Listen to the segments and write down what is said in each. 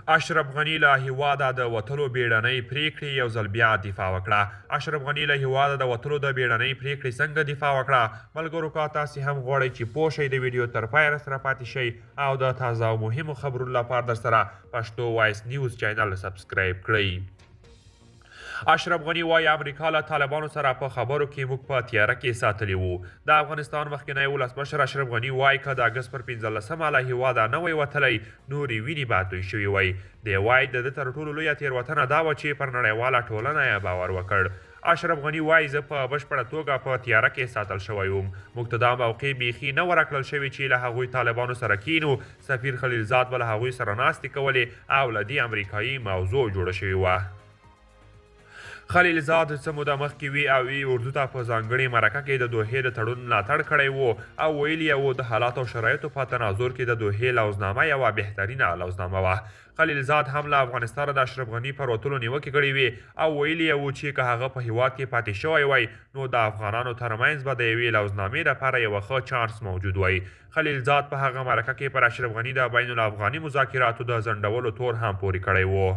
اشرف غني له هیواده د وتلو بیړنۍ پریکړې یو ځل بیا دفاع وکړه. اشرف غني له هیواده د وتلو د بیړنۍ پریکړې څنګه دفاع وکړه؟ ملګرو که تاسې هم غواړئ چې پوه شئ د ویډیو تر پایه سره پاتې شئ او د تازه او مهمو خبرونو لپاره در سره پښتو وایس نیوز چینل سبسکرایب کړئ. اشرف غني وایي امریکا له طالبانو سره په خبرو کې موږ په تیاره کې ساتلي وو. د افغانستان مخکنی ولسمشر اشرف غني وایي که د اګست پر 15مه له هیواده نه وی وتلی نورې وینې به توی شوي وی. دی وایي د ده تر ټولو لویه تېروتنه دا وه چې پر نړیواله ټولنه یې باور وکړ. اشرف غني وایي زه په بشپړه توګه په تیاره کې ساتل شوی وم. موږ ته دا موقع بیخي نه ورکړل شوې چې له هغوی طالبانو سره کینو. سفیر خلیلزاد به له هغوی سره ناستې کولې او له دې امریکایي موضوع جوړه شوې وه. خلیلزاد څه موده مخکې وي او اردو ته په ځانګړې مرکه کې د دوحې د تړون ملاتړ کړی و او ویلي یې و د حالاتو او شرایطو په تناظر کې د دوحې لوزنامه یوه بهترینه لوزنامه وه. خلیلزاد هم له افغانستانه د اشرف غني پر وتلو نیوکې کړې وې او ویلي یې و چې که هغه په هیواد کې پاتې شوی وی نو د افغانانو ترمنځ به د یوې لوزنامې لپاره یوه ښه چانس موجود وی. خلیلزاد په هغه مرکه کې پر اشرف غني د بین الافغاني مذاکراتو د ځنډولو تور هم پورې کړی و.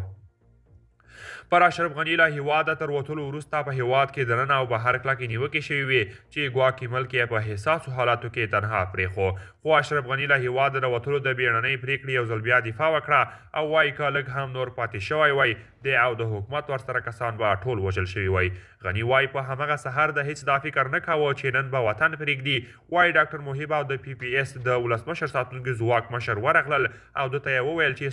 پر اشرف غني له هیواده تر وتلو وروسته په هیواد کې دننه او بهر کلکې نیوکې شوې وې چې ګواکې ملک یې په حساسو حالاتو کې تنها پرېښو. خو اشرف غني له هیواده د وتلو د بیړنۍ پریکړې یو ځل بیا دفاع وکړه او وایي که لږ هم نور پاتې شوی وی دی او د حکومت ورسره کسان به ټول وژل شوي وی. غني وایي په همغه سهار د هیڅ دا فکر نه کاوه چې نن به وطن پرېږدي. وایي ډاکټر محیب او د پی پی اس د ولسمشر ساتونکي ځواک مشر ورغلل او ده ته یې وویل چې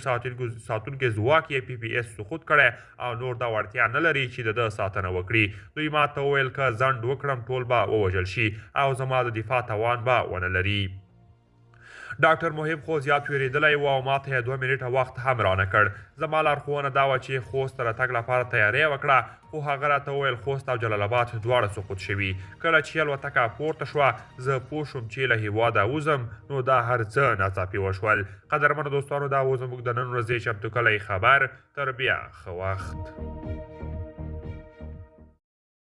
ساتونکي ځواک یې پی پی اس سقوط کړی او نور دا وړتیا نه لري چې د ده ساتنه وکړي. دوی ما ته وویل که ځنډ وکړم ټول به ووژل شي او زما د دفاع توان به ونه لري. ډاکټر محب خو زیات ویرېدلی و او ما ته یې 2 منټه وخت هم رانه کړ. زما لارښوونه دا وه چې خوست ته د تګ لپاره تیاری وکړه خو هغه راته وویل خوست او جلال آباد دواړه سقوط شوي. کله چې الوتکه پورته شوه زه پوه شوم چې له هیواده وځم نو دا هر څه ناڅاپي وشول. قدرمنو دوستانو دا و زموږ د نن ورځې چمتو کلی خبر. تر بیا ښه وخت.